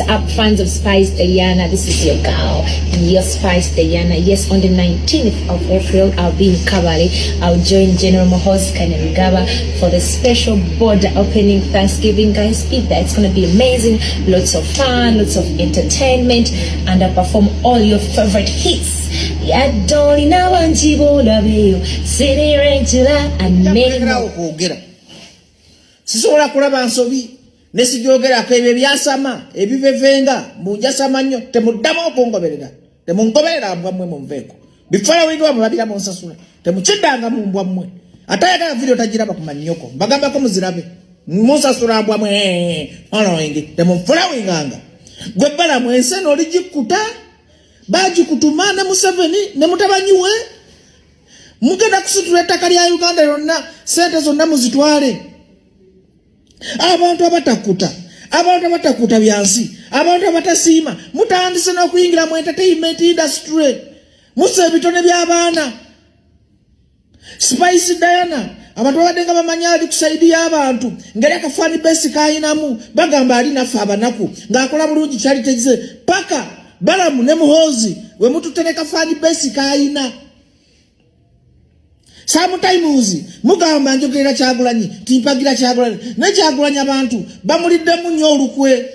up, fans of Spice Diana? This is your girl, your Spice Diana. Yes, on the 19th of April, I'll be in Kabale. I'll join General Mohoz Kanerugaba for the special border opening Thanksgiving. Guys, be there. It's going to be amazing. Lots of fun, lots of entertainment, and I'll perform all your favorite hits. Yeah, don't know City Regular and many. Sisobola kulaba nsobi nesijogera ko ebyo byasama ebivevenga munjasama nnyo temuddamu okungoberera temungoberera mbwa mmwe munveeko bifala wigwa mubabira monsasula temukiddanga mu mbwa mmwe atayagala video tajiraba kumanyoko mbagamba ko muzirabe monsasula mbwa mmwe following temufula winganga gwe bala mwense n'oligikuta bagikutumana Museveni ne mutabanyiwe mugenda kusitula ettaka lya Uganda yonna sente zonna muzitwale. Abantu abatakuta byansi, abantu abatasiima, mutandise n'okuyingira mu entertainment industry. Musa ebitone by'abaana. Spice Diana, abantu badenga bamanya ali kusaidia abantu. Ngeri akafani basic ayinamu, bagamba ali nafa abanaku. Ng'akola bulungi charity ze. Paka Balamu ne Muhozi, we mututereka fani basic ayina. Sometimes mugamba njogera Kyagulanyi timpagira Kyagulanyi ne Kyagulanyi abantu bamulidde munyo olukwe.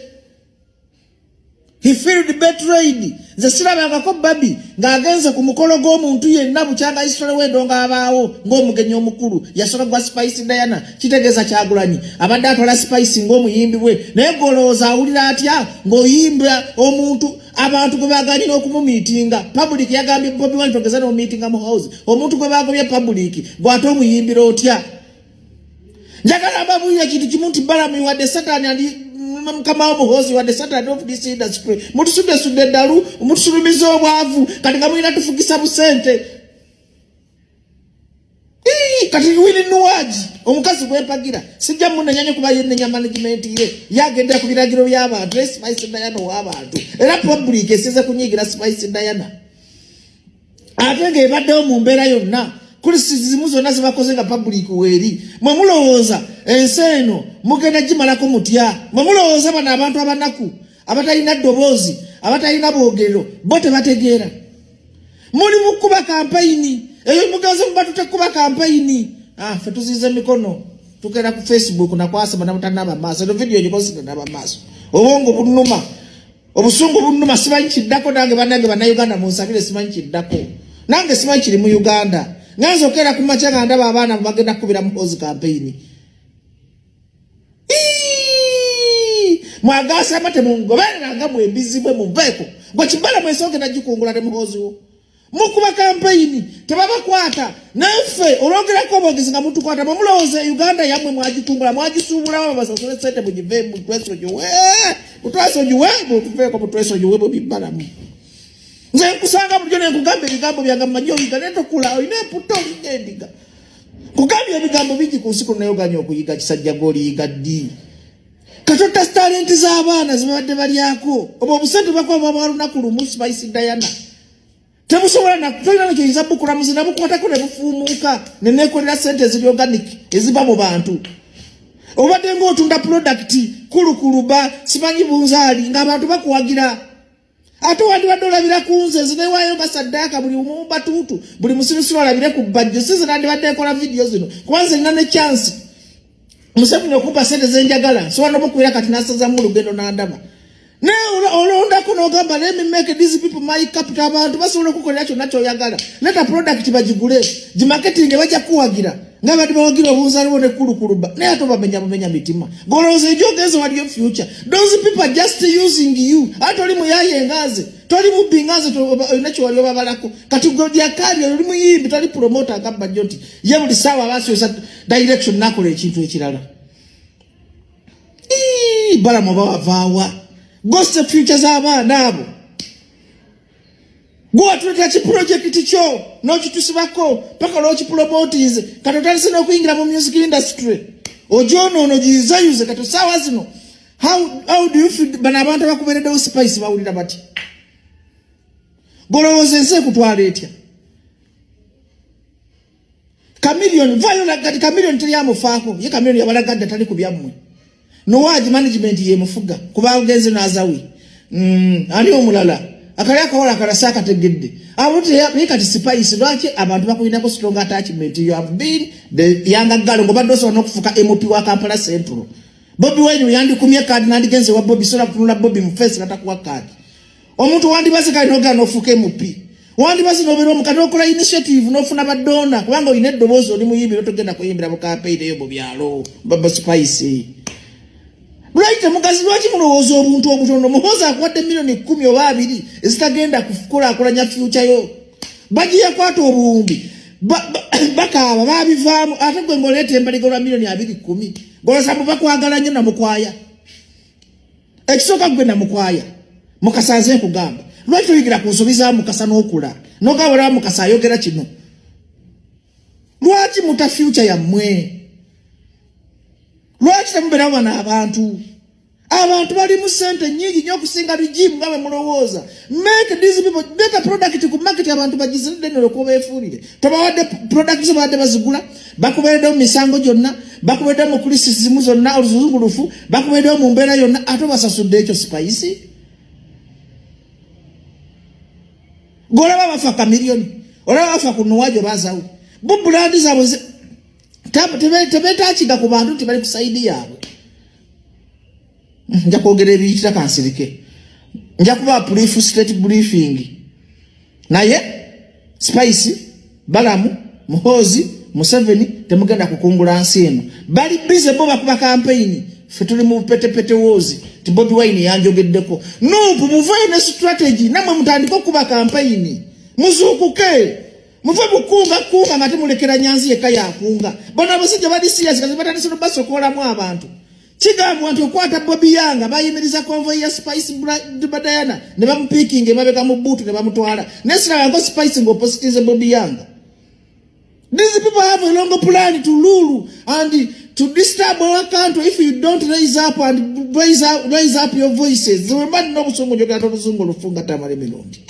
He felt betrayed. Ze siraba ko babi ng'agenze ku mukolo gw'omuntu yenna bukyanga Israel wendonga abaawo ng'omugenyi omukulu yasola gwa Spice Diana kitegeeza Kyagulanyi abadde atola Spice ng'omuyimbi we naye golooza awulira atya ng'oyimba omuntu abantu gwe baganyina okumumiitinga public yagambye Bobi Wine togeza no meetinga mu house omuntu gwe bagobye public gwate omuyimbira otya njagala babuya kintu kimu nti Balamu wadde Satan ali kama Muhozi wadde Satan of this industry mutusude dalu mutusulumiza obwavu kati nga mulina tufugisa busente kati wili nuwaji omukazi gwempagira sijja munanyanya kuba yennenya management ye yagendera ku biragiro by'abantu Spice Diana w'abantu era public eseze kunyigira Spice Diana atenge ebaddewo mu mbeera yonna kuli sizimu zonna zibakoze nga public weeri mwe mulowooza ensi eno mugenda gimalako mutya mwe mulowooza bano abantu abanaku abatalina ddoboozi abatalina bwogerero bo tebategeera muli mukuba kampayini eyo mugaze mubatuta kuba kampayini fe tuzize mikono tukera ku Facebook na kwasa bana mutanaba maso no video yikosi na maso obongo bunuma obusungu bunuma simanyi kiddako nange bana Uganda munsabire simanyi kiddako nange simanyi kiri mu Uganda nganzo kera ku machanga ndaba abana bagenda kubira mu Muhozi campaign mwagasa mate mungoberera nga mwembizibwe mu veko gwa kibala mwesonge na jikungula te Muhozi wo mukuba campaign tebabakwata nafe ologera ko bogezi nga muntu kwata mulowooze Uganda yamwe mwajikungula mwajisubula babasasole sente mu jivembu tweso juwe utwaso juwe mutuveko mutweso juwe bo Balamu nze kusanga bulyo ne kugambe bigambo byanga manyo biganeto kula ine puto ligendiga kugambe ebigambo biji ku nsiku nayo ganyo okuyiga kisajja goli yigaddi katota talent z'abaana zibadde balyako obo busente bakwa babaluna ku lumu Spice Diana temusobola na kutolina nakyo yinza bukula muzina bukwatako ne bufumuuka ne nekolera sente ziri organic eziba mu bantu obadde ng'otunda product kulukuluba simanyi bunzaali ng'abantu bakuwagira ate wandibadde olabira ku nze zinewayo basaddaaka buli mubatuutu buli musirusiru olabire ku Bajjo size nandibadde ekola video zino kubanze nina ne chance Museveni okumpa sente zenjagala sobola nobukuira kati nasaza mu lugendo n'andaba ne olondako n'ogamba let me make these people my capital abantu basobola okukolera kyonna ky'oyagala leta product bagigule gimarketing bajja kuwagira nga badi bawagira obunzaaliwo ne kulukuluba naye ate bamenya mitima golowooza ejogezo waliyo future those people are just using you ate oli muyaye engaze toli mubbi ngaze olina kyewali obabalako kati godyakali oli muyimbi tali promoter nga Bajjo nti ye buli ssaawa abasoosa direction nakola ekintu ekirala Balamu bawavaawa ghost future z'abaana abo gwatuleta ki project kyo n'okitusibako paka n'okipromotize kati otandise n'okuyingira mu music industry ojono giyuzayuze kati saawa zino how do you feel bano abantu abakubeereddewo Spice bawulira bati golowooza ensi ekutwala etya Chameleon vayola gati Chameleon teri amufaako ye Chameleon yabalagadde tali ku byammwe no wage management ye mufuga kuba ugenze nazawi ani omulala akali akawala akalasa akategedde abuti yakati spice lwaki abantu bakulina strong attachment. You have been the younger girl ngoba doso nokufuka MP wa Kampala Central. Bobby Wine yandikumye card nandigenze wa Bobby sola kunula Bobby mu face natakuwa card. Omuntu wandi basi kali noga nofuka MP. Wandi basi nobero mukano okola initiative nofuna badona kubanga oyine eddobozo oli muyimbi otogenda kuyimbira mu campaign eyo bobyalo baba spice. Right mukazi lwaki mulowooza obuntu obutono muhoza akwadde milioni 10 oba 2 ezitagenda kufukola akolanya future yo. Bagiye kwata obuwumbi bakaaba babivaamu ate gwe ngoleeta embaligolwa milioni 210 golosambu bakwagala nnyo namukwaya ekisooka gwe namukwaya mukasanze nkugamba lwaki oyigira kunsubiza mukasa n'okula nogawera mukasa ayogera kino lwaki muta future yammwe lwaki temubeera wana abantu bali mu sente nyingi nnyo okusinga regime nga bwe mulowooza. Make these people better product ku market abantu bagiziride ne loko beefuulire tobawadde products badde bazigula bakubeereddewo mu misango gyonna bakubeereddewo mu kulisisimu zonna oluzungulufu bakubeereddewo mu mbeera yonna ate basasudde ekyo spice golaba bafa kamiliyoni olaba bafa ku nuwajo bazawo bubulandi zaabwe tebetaakiga ku bantu nti bali ku saidi yaabwe. Nja kwogera ebiyitira kansirike nja kuba brief state briefing naye spice balamu muhozi Museveni temugenda kukungula nsi eno bali bize bo bakuba campaign fe tuli mu petepete wozi ti Bobby Wine yanjogeddeko nupu muvaye ne strategy namwe mutandika okuba campaign muzukuke muve bukunga ngate mulekera nyanzi yeka yakunga bona abasajja bali serious kazi batandise basokola mu abantu kigambo nti okwata Bobby Yanga bayimiriza convoy ya Spice Diana ne bamupikinge mabeka mu butu ne bamutwala nesira yango Spice ngo positize Bobby Yanga. These people have a long plan to rule and to disturb our country if you don't raise up and raise up your voices. Remember no busongo jogera to busongo lufunga tamale milondi.